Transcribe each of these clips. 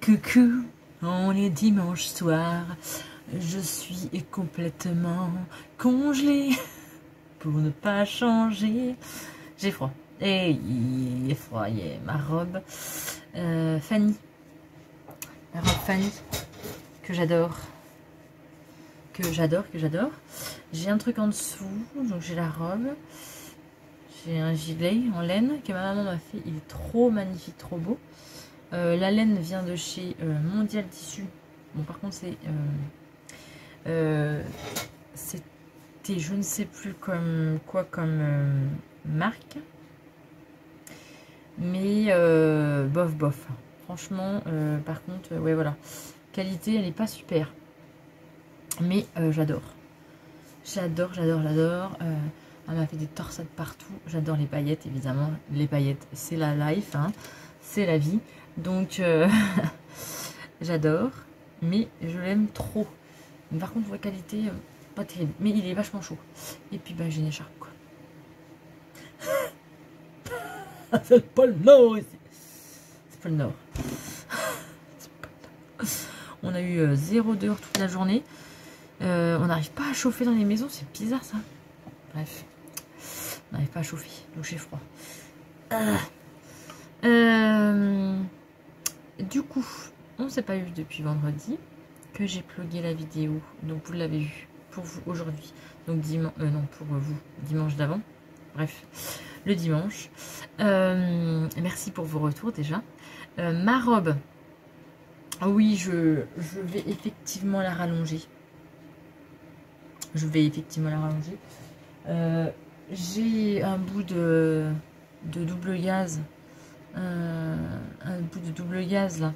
Coucou, on est dimanche soir, je suis complètement congelée pour ne pas changer. J'ai froid, et il est froid, ma robe Fanny, ma robe Fanny, que j'adore. J'ai un truc en dessous, donc j'ai la robe, j'ai un gilet en laine que ma maman m'a fait, il est trop magnifique, trop beau. La laine vient de chez Mondial Tissu. Bon, par contre, c'était je ne sais plus comme marque. Mais bof. Franchement, par contre, ouais, voilà. Qualité, elle n'est pas super. Mais j'adore. J'adore. Elle m'a fait des torsades partout. J'adore les paillettes, évidemment. Les paillettes, c'est la life, hein. C'est la vie. Donc, j'adore. Mais je l'aime trop. Mais par contre, la qualité, pas terrible. Mais il est vachement chaud. Et puis, j'ai une écharpe, quoi. C'est pas le Nord, ici. C'est pas le Nord. On a eu 0 dehors toute la journée. On n'arrive pas à chauffer dans les maisons. C'est bizarre, ça. Bref. On n'arrive pas à chauffer. Donc, j'ai froid. Du coup, on ne s'est pas eu depuis vendredi que j'ai plugué la vidéo. Donc vous l'avez vu pour vous aujourd'hui. Donc dimanche, non pour vous dimanche d'avant. Bref, le dimanche. Merci pour vos retours déjà. Ma robe, oui, je vais effectivement la rallonger. J'ai un bout de double gaz. Un bout de double gaz là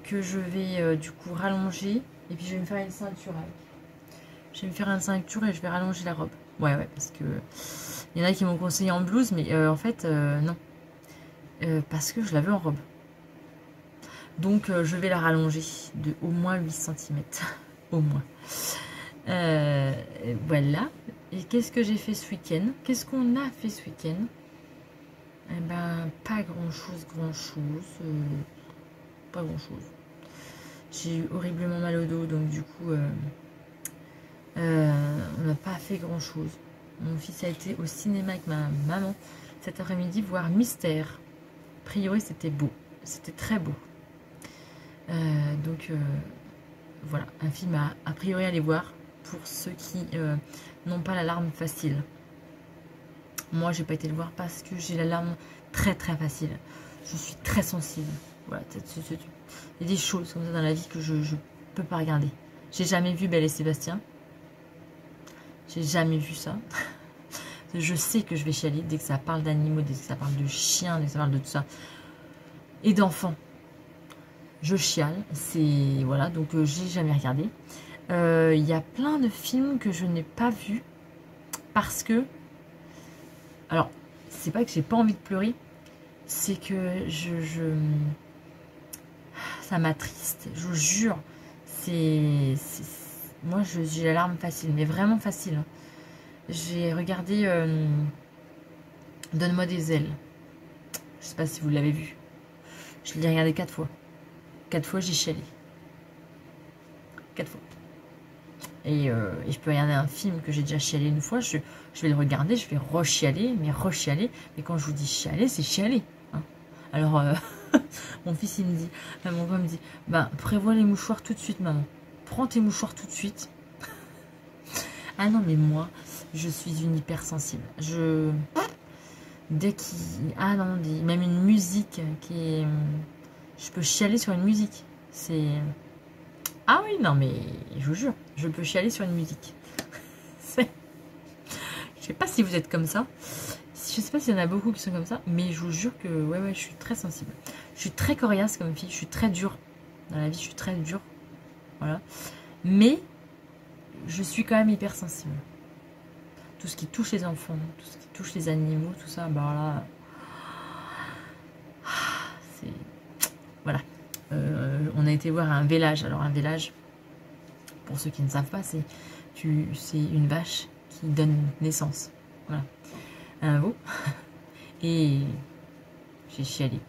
que je vais du coup rallonger et puis je vais me faire une ceinture avec. Je vais me faire une ceinture et je vais rallonger la robe. Ouais, parce que il y en a qui m'ont conseillé en blouse, mais en fait non, parce que je la veux en robe. Donc je vais la rallonger de au moins 8 cm au moins. Voilà. Et qu'est-ce que j'ai fait ce week-end? Qu'est-ce qu'on a fait ce week-end? Eh ben, pas grand-chose. Pas grand-chose. J'ai eu horriblement mal au dos, donc du coup, on n'a pas fait grand-chose. Mon fils a été au cinéma avec ma maman cet après-midi voir Mystère. A priori, c'était beau. C'était très beau. Donc, voilà, un film a priori à aller voir pour ceux qui n'ont pas la larme facile. Moi, j'ai pas été le voir parce que j'ai la larme très facile. Je suis très sensible. Voilà, il y a des choses comme ça dans la vie que je peux pas regarder. J'ai jamais vu Belle et Sébastien. J'ai jamais vu ça. Je sais que je vais chialer dès que ça parle d'animaux, dès que ça parle de chiens, dès que ça parle de tout ça. Et d'enfants. Je chiale. C'est voilà, donc j'ai jamais regardé. Il y a plein de films que je n'ai pas vus parce que... Alors, c'est pas que j'ai pas envie de pleurer, c'est que ça m'attriste, je vous jure. Moi, j'ai la larme facile, mais vraiment facile. J'ai regardé Donne-moi des ailes. Je sais pas si vous l'avez vu. Je l'ai regardé 4 fois. 4 fois, j'ai chialé. 4 fois. Et je peux regarder un film que j'ai déjà chialé une fois, je vais le regarder, je vais rechialer. Mais quand je vous dis chialer, c'est chialer. Hein. Alors, mon fils, il me dit, mon père me dit, prévois les mouchoirs tout de suite, maman. Prends tes mouchoirs tout de suite. Ah non, mais moi, je suis une hypersensible. Dès qu'il... Ah non, même une musique qui est... Je peux chialer sur une musique. C'est... Ah oui, non, mais je vous jure, je peux chialer sur une musique. Je sais pas si vous êtes comme ça. Je sais pas s'il y en a beaucoup qui sont comme ça, mais je vous jure que ouais, je suis très sensible. Je suis très coriace comme fille, je suis très dure. Dans la vie, je suis très dure. Voilà. Mais je suis quand même hypersensible. Tout ce qui touche les enfants, tout ce qui touche les animaux, tout ça, là... C'est... Voilà. On a été voir un vélage. Alors un vélage, pour ceux qui ne savent pas, c'est une vache qui donne naissance. Voilà. Un veau. Et j'ai chialé.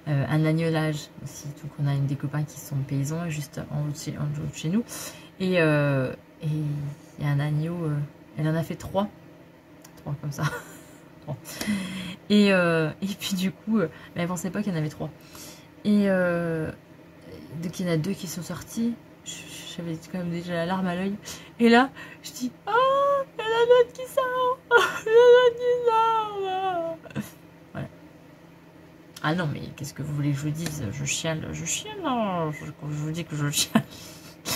un agnelage aussi. Donc on a des copains qui sont paysans juste en haut de chez nous. Et il y a un agneau, elle en a fait 3 comme ça. Et puis du coup, elle ne pensait pas qu'il y en avait 3. Et donc il y en a 2 qui sont sortis. J'avais quand même déjà la larme à l'œil. Et là, je dis, oh, il y en a d'autres qui sortent. Oh, il y en a d'autres qui sortent. Voilà. Ah non, mais qu'est-ce que vous voulez que je vous dise? Je chiale, non. Je vous dis que je chiale. Je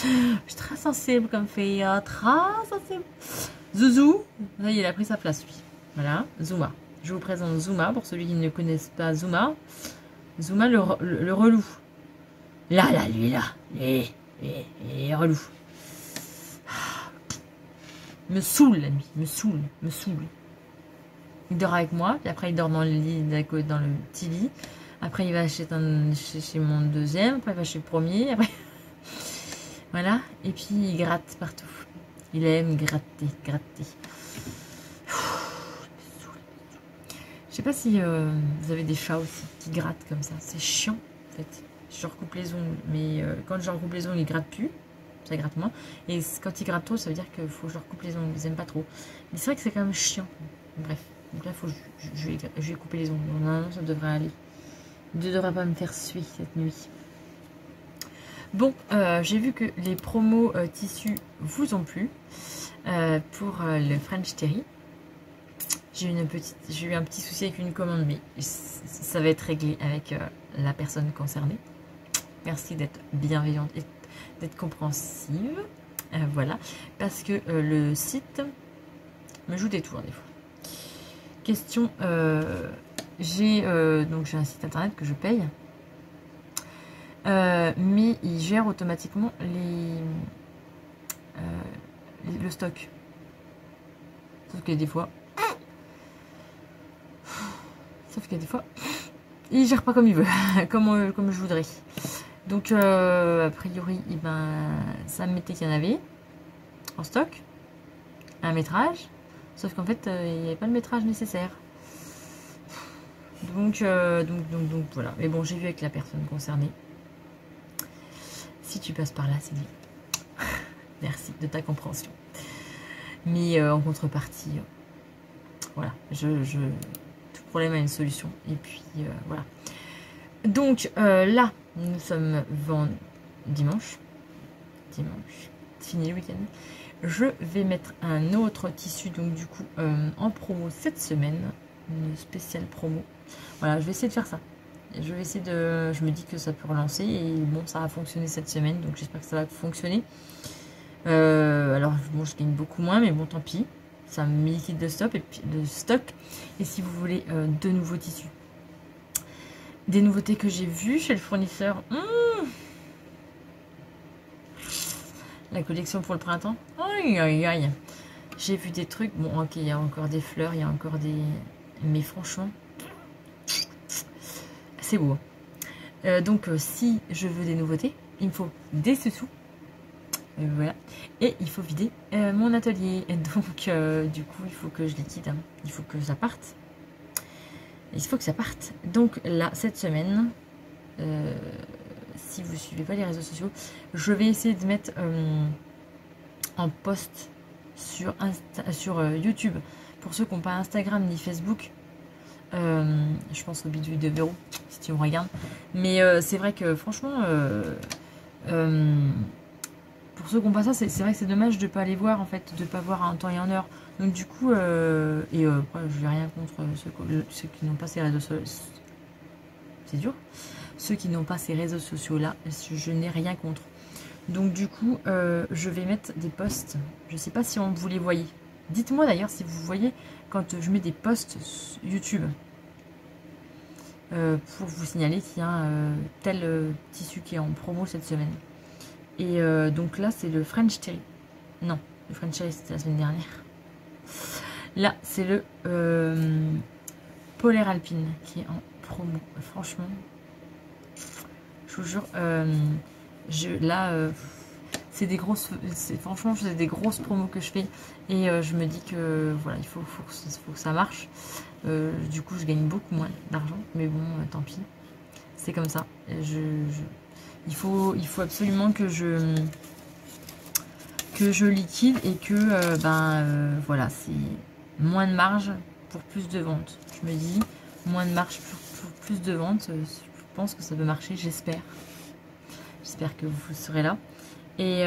suis très sensible comme fille, très sensible. Zouzou, là il a pris sa place lui. Voilà, Zuma. Je vous présente Zuma, pour celui qui ne connaissent pas Zuma. Zuma le relou. Là, lui là, les relou. Me saoule la nuit, me saoule. Il dort avec moi, puis après il dort dans le lit, dans le petit lit. Après il va chez mon deuxième, après il va chez le premier, après... Voilà, et puis il gratte partout. Il aime gratter. Je sais pas si vous avez des chats aussi qui grattent comme ça. C'est chiant en fait. Je recoupe les ongles, mais quand je recoupe les ongles, ils grattent plus. Ça gratte moins. Et quand ils grattent trop, ça veut dire qu'il faut que je recoupe les ongles. Ils aiment pas trop. Mais c'est vrai que c'est quand même chiant. Bref, donc là, je vais couper les ongles. Normalement, ça devrait aller. Il ne devrait pas me faire suer cette nuit. Bon, j'ai vu que les promos tissus vous ont plu pour le French Terry. J'ai eu un petit souci avec une commande, mais ça va être réglé avec la personne concernée. Merci d'être bienveillante et d'être compréhensive. Voilà, parce que le site me joue des tours des fois. Question, j'ai un site internet que je paye. Mais il gère automatiquement le stock. Sauf que des fois, il gère pas comme il veut, comme je voudrais. Donc a priori, ça me mettait qu'il y en avait en stock, un métrage, sauf qu'en fait il n'y avait pas le métrage nécessaire. Donc voilà. Mais bon, j'ai vu avec la personne concernée. Si tu passes par là, c'est dit. Merci de ta compréhension. Mais en contrepartie, voilà, tout problème a une solution. Et puis voilà. Donc là, nous sommes dimanche, fini le week-end. Je vais mettre un autre tissu, donc du coup, en promo cette semaine, une spéciale promo. Voilà, je vais essayer de faire ça. Je vais essayer je me dis que ça peut relancer et bon, ça a fonctionné cette semaine, donc j'espère que ça va fonctionner. Alors bon, je gagne beaucoup moins, mais bon, tant pis. Ça me liquide de stock et si vous voulez de nouveaux tissus, des nouveautés que j'ai vues chez le fournisseur. La collection pour le printemps. Aïe aïe aïe. J'ai vu des trucs. Bon, ok, il y a encore des fleurs, il y a encore des. Mais franchement, c'est beau. Donc, si je veux des nouveautés, il me faut des sous. Voilà. Et il faut vider mon atelier. Et donc, du coup, il faut que je liquide. Hein. Il faut que ça parte. Donc, là, cette semaine, si vous ne suivez pas les réseaux sociaux, je vais essayer de mettre en post sur YouTube. Pour ceux qui n'ont pas Instagram ni Facebook, je pense au bidouille de Véro, si tu me regardes. Mais c'est vrai que franchement, pour ceux qui n'ont pas ça, c'est vrai que c'est dommage de ne pas les voir, en fait, de ne pas voir en temps et en heure. Donc du coup, je n'ai rien contre ceux qui n'ont pas ces réseaux sociaux. C'est dur. Ceux qui n'ont pas ces réseaux sociaux-là, je n'ai rien contre. Donc du coup, je vais mettre des posts. Je ne sais pas si vous les voyez. Dites-moi d'ailleurs si vous voyez quand je mets des posts YouTube. Pour vous signaler qu'il y a tel tissu qui est en promo cette semaine. Et donc là, c'est le French Terry. Non, le French Terry, c'était la semaine dernière. Là, c'est le Polaire Alpine qui est en promo. Franchement, je vous jure, c'est des grosses, franchement, c'est des grosses promos que je fais et je me dis que voilà, il faut que ça marche. Du coup, je gagne beaucoup moins d'argent, mais bon, tant pis. c'est comme ça. Il faut absolument que je liquide et que, voilà, c'est moins de marge pour plus de ventes. Je me dis, moins de marge pour plus de ventes, je pense que ça peut marcher, j'espère. J'espère que vous serez là. Et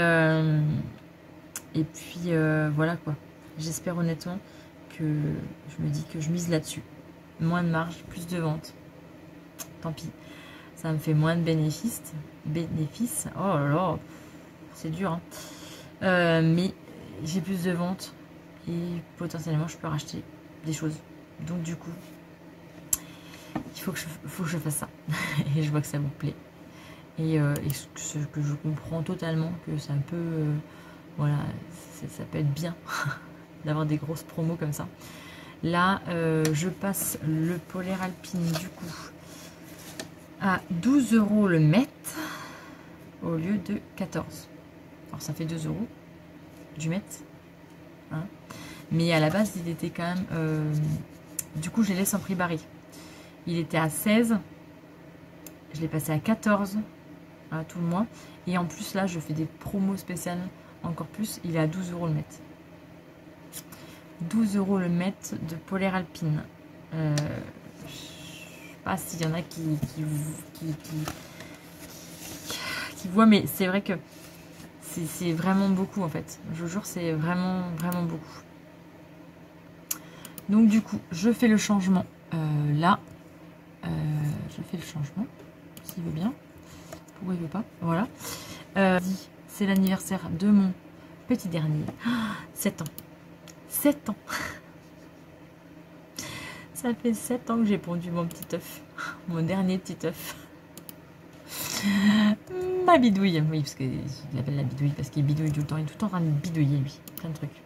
puis, voilà quoi. J'espère honnêtement que je me dis que je mise là-dessus. Moins de marge, plus de ventes. Tant pis. Ça me fait moins de bénéfices. Oh là là, c'est dur. Hein. Mais j'ai plus de ventes et potentiellement je peux racheter des choses. Donc du coup, il faut que je fasse ça. Et je vois que ça vous plaît. Et que je comprends totalement que ça peut, voilà, ça peut être bien d'avoir des grosses promos comme ça. Là, je passe le polaire alpine du coup à 12 € le mètre au lieu de 14. Alors ça fait 2 € du mètre. Hein. Mais à la base, il était quand même... du coup, je les laisse en prix barré. Il était à 16. Je l'ai passé à 14 tout le mois. Et en plus, là, je fais des promos spéciales encore plus. Il est à 12 € le mètre. 12 € le mètre de polaire alpine. Je sais pas s'il y en a qui voient, mais c'est vrai que c'est vraiment beaucoup en fait. Je vous jure, c'est vraiment beaucoup. Donc du coup, je fais le changement là. Je fais le changement, s'il veut bien. Pourquoi il veut pas? Voilà. C'est l'anniversaire de mon petit dernier. 7 ans. 7 ans. Ça fait 7 ans que j'ai pondu mon petit œuf. Mon dernier petit œuf. Ma bidouille. Oui, parce que je l'appelle la bidouille parce qu'il bidouille tout le temps. Il est tout le temps en train de bidouiller, lui. Plein de trucs.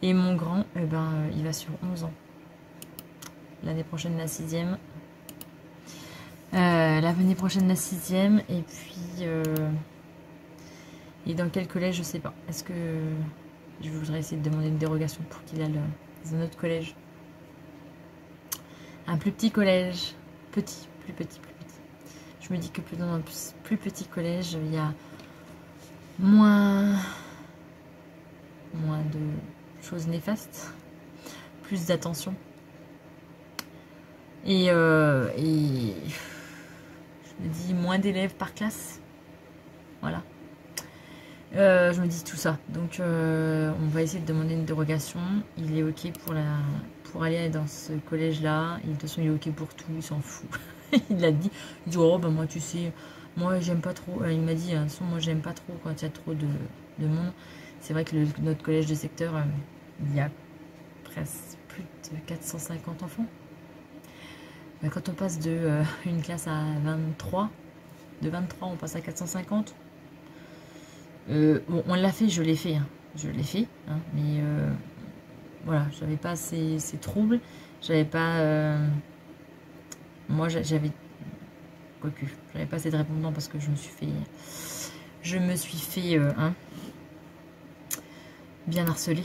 Et mon grand, il va sur 11 ans. L'année prochaine, la 6e. L'année prochaine, la 6e. Et puis... et dans quel collège, je sais pas. Est-ce que... Je voudrais essayer de demander une dérogation pour qu'il aille dans un autre collège. Un plus petit collège. Plus petit. Je me dis que dans un plus petit collège, il y a moins de choses néfastes. Plus d'attention. Et je me dis moins d'élèves par classe. Voilà. Je me dis tout ça. Donc, on va essayer de demander une dérogation. Il est OK pour aller dans ce collège-là. De toute façon, il est OK pour tout. Il s'en fout. Il l'a dit. Il dit, oh, bah, moi, tu sais, moi, j'aime pas trop. Il m'a dit, de toute façon, moi, j'aime pas trop quand il y a trop de monde. C'est vrai que notre collège de secteur, il y a presque plus de 450 enfants. Quand on passe de une classe à 23, de 23, on passe à 450. Bon, on l'a fait, je l'ai fait. Hein. Je l'ai fait, hein, mais voilà, j'avais pas ces troubles. J'avais pas... moi, j'avais... Quoique, j'avais pas assez de répondants parce que je me suis fait... bien harcelé,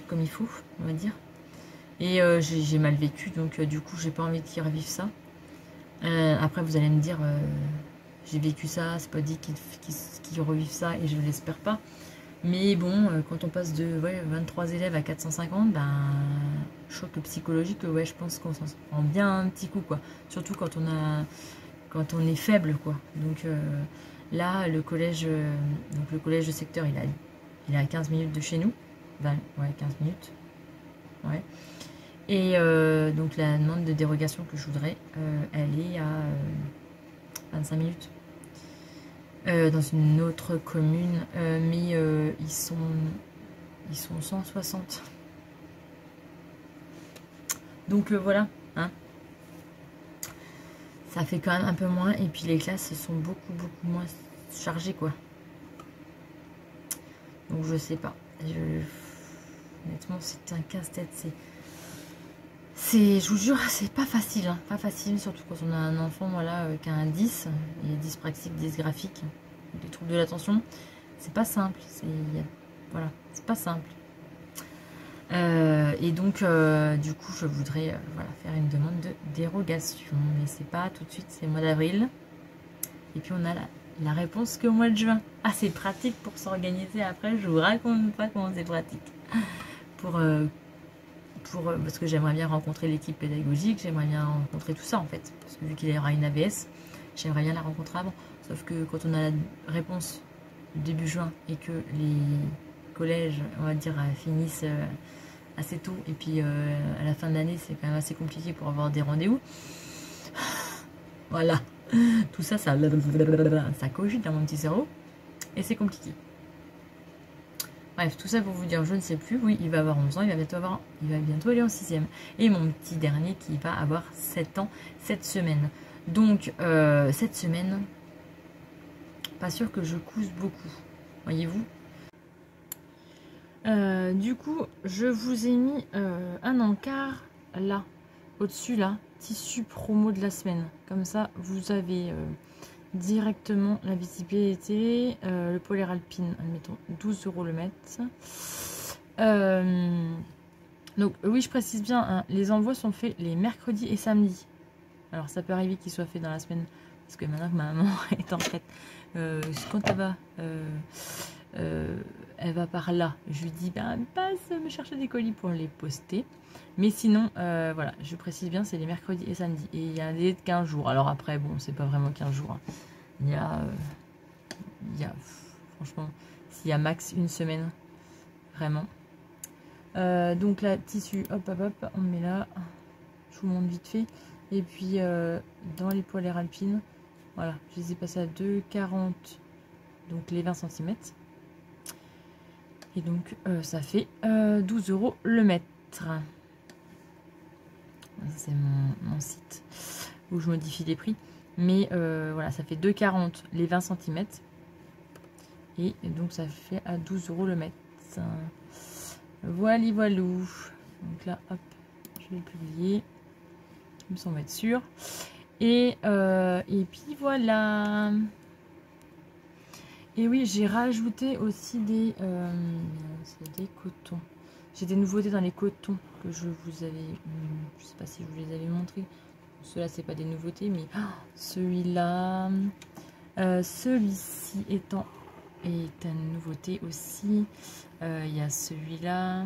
comme il faut, on va dire. Et j'ai mal vécu, donc du coup, j'ai pas envie qu'ils revivent ça. Après, vous allez me dire... j'ai vécu ça, c'est pas dit qu'ils revivent ça et je ne l'espère pas. Mais bon, quand on passe de 23 élèves à 450, choc psychologique, je pense qu'on s'en prend bien un petit coup, quoi. Surtout quand on est faible, quoi. Donc là, le collège de secteur, il est à 15 minutes de chez nous. 15 minutes. Ouais. Et donc la demande de dérogation que je voudrais, elle est à 25 minutes. Dans une autre commune, mais ils sont 160. Donc voilà, hein. Ça fait quand même un peu moins, et puis les classes sont beaucoup moins chargées, quoi. Donc je sais pas. Honnêtement, c'est un casse-tête. Je vous jure, c'est pas facile, hein. Pas facile, surtout quand on a un enfant, voilà, qui a un 10, il est dyspraxique, dysgraphique, des troubles de l'attention. C'est pas simple, voilà, c'est pas simple. Et donc, du coup, je voudrais faire une demande de dérogation, mais c'est pas tout de suite, c'est le mois d'avril. Et puis on a la réponse qu'au mois de juin. Ah, c'est pratique pour s'organiser après, je vous raconte pas comment c'est pratique. Parce que j'aimerais bien rencontrer l'équipe pédagogique, j'aimerais bien rencontrer tout ça en fait. Parce que vu qu'il y aura une AVS, j'aimerais bien la rencontrer avant. Sauf que quand on a la réponse début juin et que les collèges, on va dire, finissent assez tôt, et puis à la fin de l'année, c'est quand même assez compliqué pour avoir des rendez-vous. Voilà. Tout ça, ça cogite dans mon petit cerveau. Et c'est compliqué. Bref, tout ça pour vous dire, je ne sais plus. Oui, il va avoir 11 ans, il va bientôt aller en 6e. Et mon petit dernier qui va avoir 7 ans cette semaine. Donc, cette semaine, pas sûr que je couse beaucoup. Voyez-vous. Du coup, je vous ai mis un encart là, au-dessus là, tissu promo de la semaine. Comme ça, vous avez directement la visibilité. Le polaire alpine, admettons 12 € le mètre. Donc oui, je précise bien, hein, les envois sont faits les mercredis et samedis. Alors ça peut arriver qu'ils soient faits dans la semaine, parce que maintenant que ma maman est en retraite, quand elle va par là, je lui dis ben, passe me chercher des colis pour les poster. Mais sinon, voilà, je précise bien, c'est les mercredis et samedis. Et il y a un délai de 15 jours. Alors après, bon, c'est pas vraiment 15 jours. Hein. Il y a, franchement, s'il y a max une semaine, vraiment. Donc là, tissu, hop, hop, hop, on met là. Je vous montre vite fait. Et puis, dans les polaires alpines, voilà, je les ai passés à 2,40, donc les 20 cm. Et donc, ça fait 12 € le mètre. C'est mon site où je modifie les prix. Mais voilà, ça fait 2,40 les 20 cm. Et donc, ça fait à 12 € le mètre. Voilà, voilou. Donc là, hop, je vais le publier. Comme ça, on va être sûr. Et puis voilà. Et oui, j'ai rajouté aussi des cotons. J'ai des nouveautés dans les cotons que je vous avais... Je sais pas si je vous les avais montrés. Ceux-là, c'est pas des nouveautés, mais celui-là... celui-ci est une nouveauté aussi. Il y a celui-là.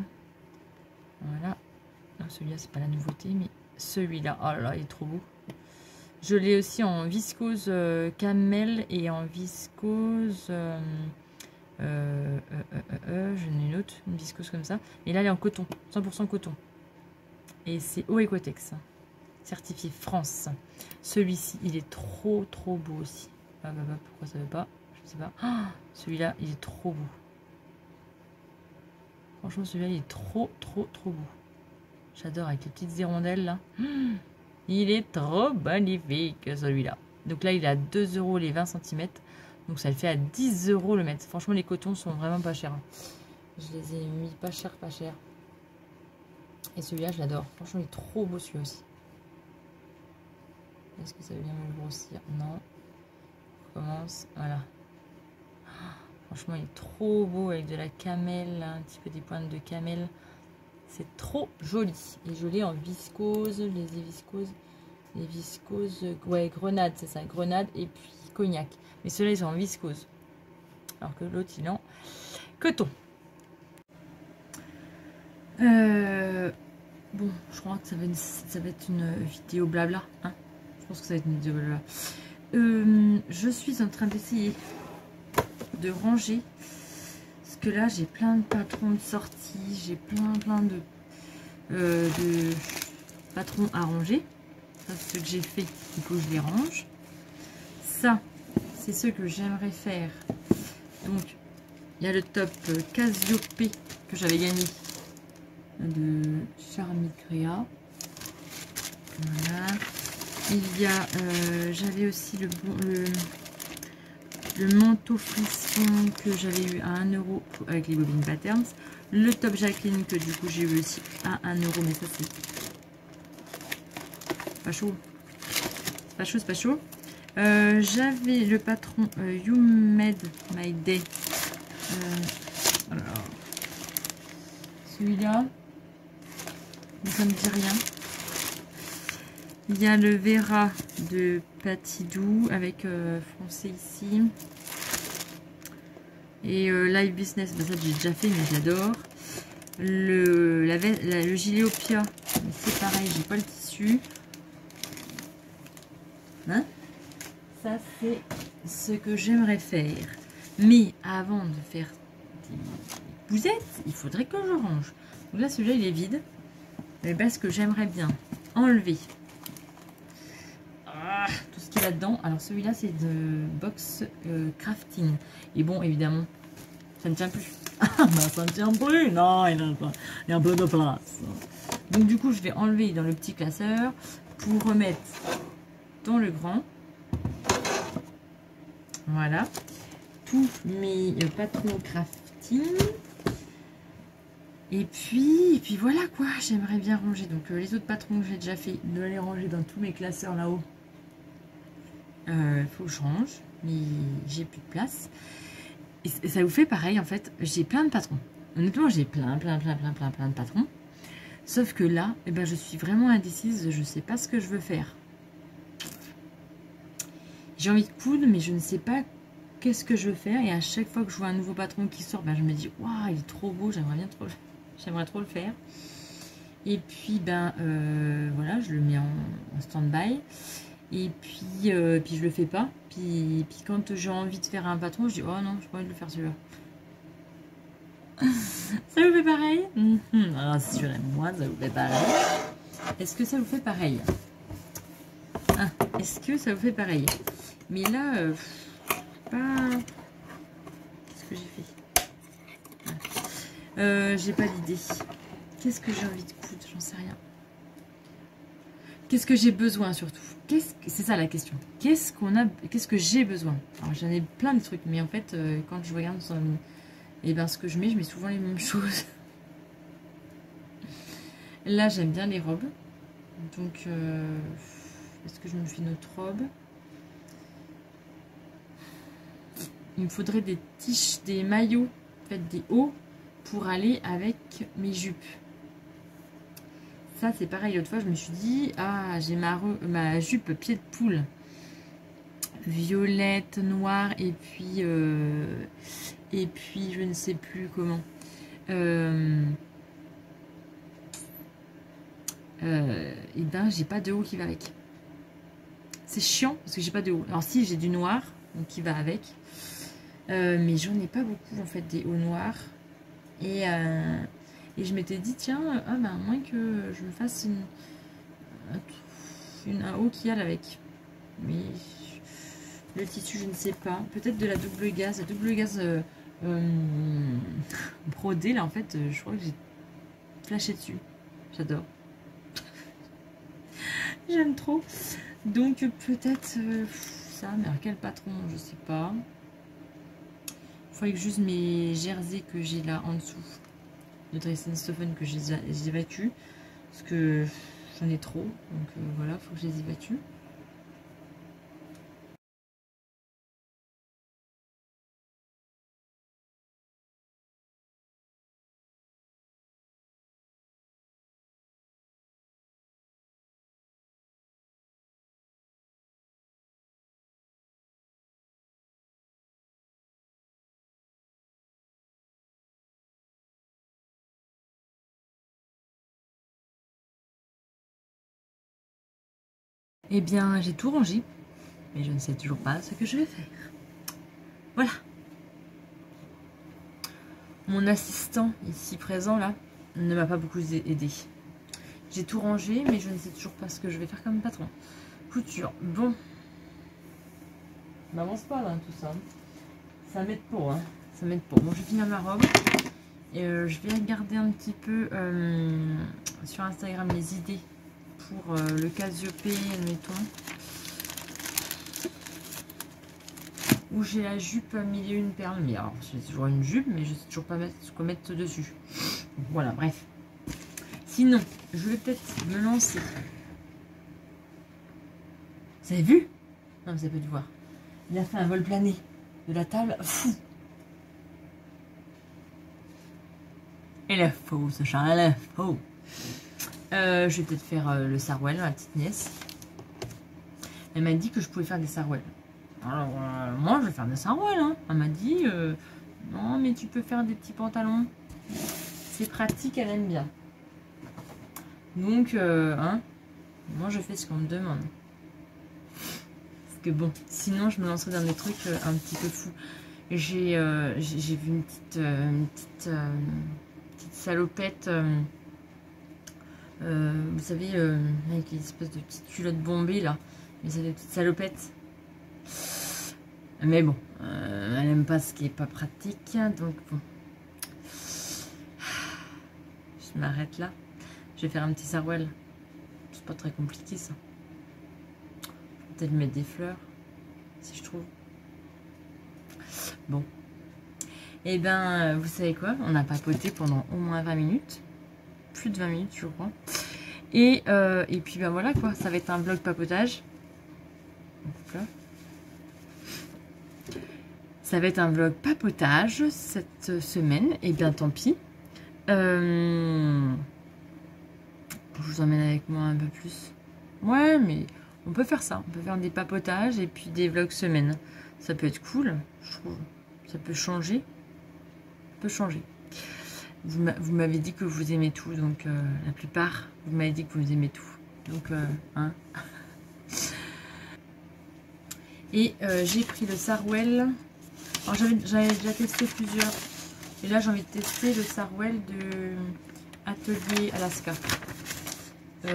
Voilà. Non, celui-là, c'est pas la nouveauté, mais celui-là. Oh là là, il est trop beau. Je l'ai aussi en viscose camel et en viscose... j'en ai une autre, une viscose comme ça. Et là, elle est en coton, 100% coton. Et c'est Eau Ecotex, certifié France. Celui-ci, il est trop beau aussi. Ah bah, pourquoi ça veut pas? Je sais pas. Ah, celui-là, il est trop beau. Franchement, celui-là, il est trop beau. J'adore avec les petites hirondelles là. Il est trop magnifique celui-là. Donc là, il est à 2 € les 20 cm. Donc ça le fait à 10 € le mètre. Franchement, les cotons sont vraiment pas chers. Je les ai mis pas cher. Et celui-là, je l'adore. Franchement, il est trop beau celui-là aussi. Est-ce que ça veut bien me le grossir? Non. On commence. Voilà. Franchement, il est trop beau avec de la camel, là, un petit peu des pointes de camel. C'est trop joli. Et je l'ai en viscose, les viscoses, ouais, grenade, c'est ça, grenade et puis cognac. Mais ceux-là, ils sont en viscose. Alors que l'autre, il est en coton. Bon, je crois que ça va être une vidéo blabla. Hein, je pense que ça va être une vidéo blabla. Je suis en train d'essayer de ranger. Parce que là, j'ai plein de patrons de sortie. J'ai plein de patrons à ranger. Ça, c'est ce que j'ai fait. Il faut que je les range. Ça, c'est ce que j'aimerais faire. Donc, il y a le top Cassiope que j'avais gagné de Charmicrea. Voilà. Il y a, j'avais aussi le manteau frisson que j'avais eu à 1 € avec les bobines patterns. Le top Jacqueline que du coup j'ai eu aussi à 1 €, mais ça c'est pas chaud. C'est pas chaud. J'avais le patron You Made My Day. Celui-là, ça me dit rien. Il y a le Vera de Patidou avec foncé ici. Et Live Business, bah ça j'ai déjà fait, mais j'adore. Le gilet Opia, c'est pareil, j'ai pas le tissu. Hein? Ça c'est ce que j'aimerais faire. Mais avant de faire des bousettes, il faudrait que je range. Donc là, celui-là, il est vide. Mais parce que j'aimerais bien enlever tout ce qu'il y a là-dedans. Alors celui-là, c'est de box crafting. Et bon, évidemment, ça ne tient plus. Bah, ça ne tient plus. Non, il y a un peu de place. Donc du coup, je vais enlever dans le petit classeur pour remettre dans le grand. Voilà. Tous mes patrons crafting. Et puis voilà quoi, j'aimerais bien ranger. Donc les autres patrons que j'ai déjà fait, de les ranger dans tous mes classeurs là-haut. Il faut que je range, mais j'ai plus de place. Et ça vous fait pareil en fait, j'ai plein de patrons. Honnêtement, j'ai plein de patrons. Sauf que là, eh ben, je suis vraiment indécise, je sais pas ce que je veux faire. J'ai envie de coudre, mais je ne sais pas qu'est-ce que je veux faire. Et à chaque fois que je vois un nouveau patron qui sort, ben, je me dis, waouh, il est trop beau, j'aimerais trop le faire. Et puis, ben, voilà, je le mets en stand-by. Et puis je le fais pas. Puis quand j'ai envie de faire un patron, je dis, oh non, j'ai pas envie de le faire celui-là. Ça vous fait pareil? Rassurez-moi, ça vous fait pareil. Est-ce que ça vous fait pareil? Est-ce que ça vous fait pareil? Mais là, pas... Qu'est-ce que j'ai fait? J'ai pas d'idée. Qu'est-ce que j'ai envie de coudre? J'en sais rien. Qu'est-ce que j'ai besoin surtout? C'est ça la question. Qu'est-ce que j'ai besoin? Alors j'en ai plein de trucs, mais en fait, quand je regarde ce que je mets souvent les mêmes choses. Là, j'aime bien les robes. Donc, est-ce que je me fais une autre robe? Il me faudrait des tiges, des maillots, en fait, des hauts pour aller avec mes jupes. Ça, c'est pareil. L'autre fois, je me suis dit, ah, j'ai ma jupe pied de poule. Violette, noire, et puis je ne sais plus comment. Et ben, j'ai pas de haut qui va avec. C'est chiant parce que j'ai pas de haut. Alors, si, j'ai du noir, donc qui va avec. Mais j'en ai pas beaucoup, en fait, des hauts noirs. Et je m'étais dit, tiens, ben, à moins que je me fasse un haut qui aille avec. Mais le tissu, je ne sais pas. Peut-être de la double gaze. La double gaze brodée, là, en fait, je crois que j'ai flashé dessus. J'adore. J'aime trop. Donc, peut-être ça. Mais alors, quel patron? Je sais pas. Il faudrait que juste mes jerseys que j'ai là en dessous de Dresden-Stoffen que je les évacue. Parce que j'en ai trop. Donc, voilà, il faut que je les évacue. Eh bien, j'ai tout rangé, mais je ne sais toujours pas ce que je vais faire. Voilà. Mon assistant ici présent, là, ne m'a pas beaucoup aidé. J'ai tout rangé, mais je ne sais toujours pas ce que je vais faire comme patron. Couture. Bon. Je m'avance pas dans tout ça. Ça m'aide pas, hein. Ça m'aide pas. Bon, je vais finir ma robe. Et je vais regarder un petit peu sur Instagram les idées pour le Cassiope, admettons. Où j'ai la jupe mille et une perles. Mais alors, j'ai toujours une jupe, mais je sais toujours pas quoi mettre dessus. Voilà, bref. Sinon, je vais peut-être me lancer. Vous avez vu? Non, vous avez pas dû voir. Il a fait un vol plané de la table. Fou. Elle est faux, ce chat, elle est faux. Je vais peut-être faire le Sarwell, ma petite nièce. Elle m'a dit que je pouvais faire des sarouels. Alors, moi, je vais faire des sarouels. Hein. Elle m'a dit, non, mais tu peux faire des petits pantalons. C'est pratique, elle aime bien. Donc, hein, moi, je fais ce qu'on me demande. Parce que bon, sinon, je me lancerai dans des trucs un petit peu fous. J'ai vu une petite salopette, vous savez, avec une espèce de petite culotte bombée, là. Mais c'est des petites salopettes. Mais bon, elle n'aime pas ce qui est pas pratique, donc bon. Je m'arrête là. Je vais faire un petit sarouel. C'est pas très compliqué ça. Peut-être mettre des fleurs, si je trouve. Bon. Et ben, vous savez quoi? On a papoté pendant au moins 20 minutes. Plus de 20 minutes, je crois. Et puis ben voilà quoi, ça va être un vlog papotage. Voilà. Ça va être un vlog papotage cette semaine. Et bien tant pis. Je vous emmène avec moi un peu plus. Ouais, mais on peut faire ça. On peut faire des papotages et puis des vlogs semaine. Ça peut être cool, je trouve. Ça peut changer. Ça peut changer. Vous m'avez dit que vous aimez tout. Donc, la plupart, vous m'avez dit que vous aimez tout. Donc, hein. Et j'ai pris le sarouel. Alors, j'avais déjà testé plusieurs. Et là, j'ai envie de tester le sarouel de Atelier Alaska.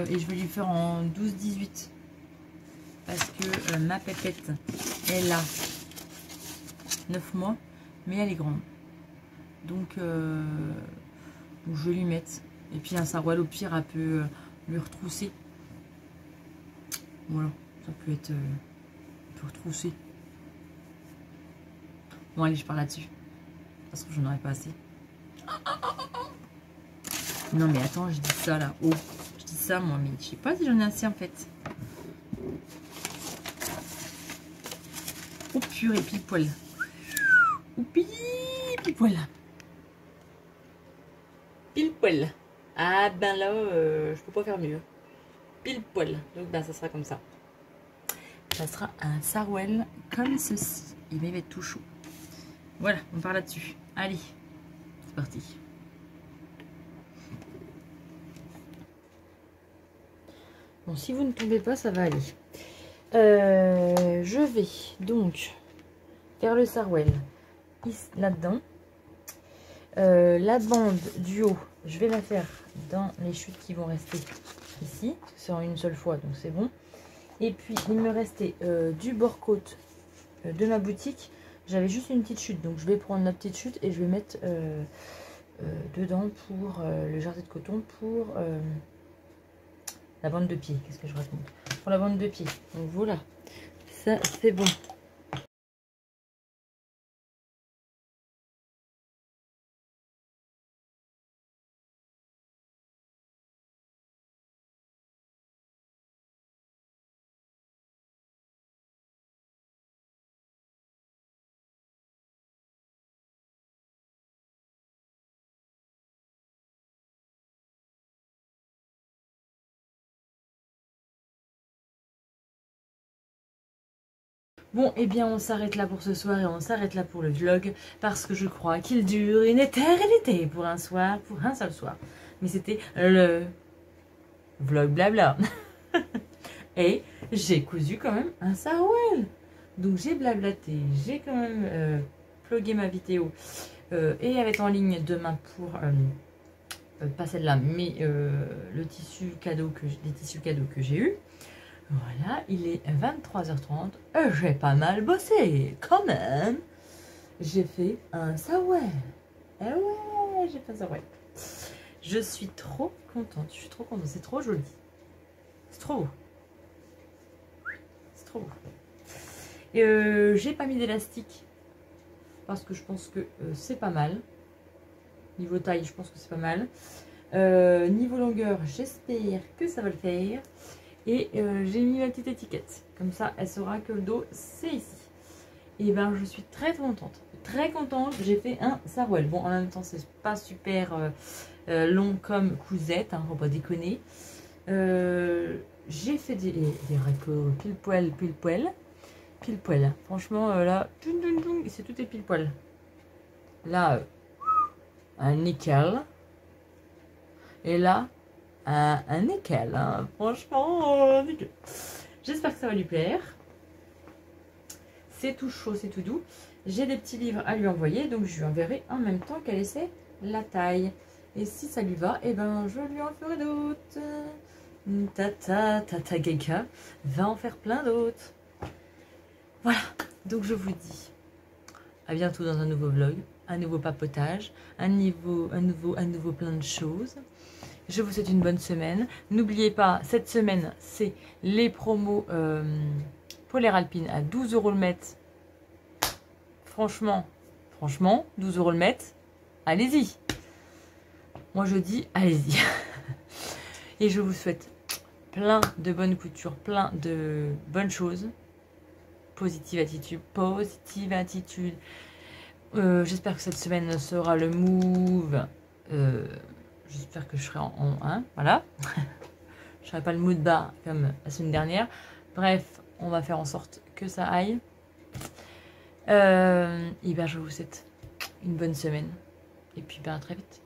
Et je vais lui faire en 12-18. Parce que ma pépette, elle a 9 mois. Mais elle est grande. Donc, je vais lui mettre. Et puis, un sarouel, au pire, elle peut lui retrousser. Voilà. Ça peut être... retrousser. Bon, allez, je pars là-dessus. Parce que je n'en aurais pas assez. Non, mais attends, je dis ça là. Oh, je dis ça moi, mais je sais pas si j'en ai assez en fait. Oh, purée, pile poil. Oh, pile poil. Pile poil. Ah, ben là, je peux pas faire mieux. Pile poil. Donc, ben, ça sera comme ça. Ça sera un sarouel comme ceci. Il va être tout chaud. Voilà, on part là-dessus. Allez, c'est parti. Bon, si vous ne tombez pas, ça va aller. Je vais donc faire le sarouel là-dedans. La bande du haut, je vais la faire dans les chutes qui vont rester ici. C'est en une seule fois, donc c'est bon. Et puis, il me restait du bord-côte de ma boutique. J'avais juste une petite chute, donc je vais prendre la petite chute et je vais mettre dedans pour le jersey de coton pour la bande de pied. Qu'est-ce que je raconte? Pour la bande de pied. Donc voilà, ça c'est bon. Bon, eh bien, on s'arrête là pour ce soir et on s'arrête là pour le vlog parce que je crois qu'il dure une éternité pour un soir, pour un seul soir. Mais c'était le vlog blabla. Et j'ai cousu quand même un sarouel. Donc j'ai blablaté, j'ai quand même plugué ma vidéo et elle va être en ligne demain pour, pas celle-là, mais le tissu cadeau les tissus cadeaux que j'ai eu. Voilà, il est 23h30. J'ai pas mal bossé, quand même. J'ai fait un sarouel. Eh ouais, j'ai fait un sarouel. Je suis trop contente. Je suis trop contente. C'est trop joli. C'est trop beau. C'est trop beau. J'ai pas mis d'élastique parce que je pense que c'est pas mal. Niveau taille, je pense que c'est pas mal. Niveau longueur, j'espère que ça va le faire. Et j'ai mis ma petite étiquette. Comme ça, elle saura que le dos, c'est ici. Et ben, je suis très contente. Très contente. J'ai fait un sarouel. Bon, en même temps, c'est pas super long comme cousette. Hein, faut pas déconner. J'ai fait des raccords pile poil, pile poil. Pile poil. Franchement, là, c'est tout est pile poil. Là, un nickel. Et là, un nickel. Hein. Franchement, nickel. J'espère que ça va lui plaire. C'est tout chaud, c'est tout doux. J'ai des petits livres à lui envoyer, donc je lui enverrai en même temps qu'elle essaie la taille. Et si ça lui va, eh ben, je lui en ferai d'autres. Tata Geika va en faire plein d'autres. Voilà, donc je vous dis à bientôt dans un nouveau vlog, un nouveau papotage, un nouveau plein de choses. Je vous souhaite une bonne semaine. N'oubliez pas, cette semaine, c'est les promos polaire alpine à 12 € le mètre. Franchement, 12 € le mètre, allez-y. Moi je dis, allez-y. Et je vous souhaite plein de bonnes coutures, plein de bonnes choses. Positive attitude, positive attitude. J'espère que cette semaine sera le move. J'espère que je serai en 1, voilà. Je ne serai pas le mood bas comme la semaine dernière. Bref, on va faire en sorte que ça aille. Et bien je vous souhaite une bonne semaine. Et puis ben à très vite.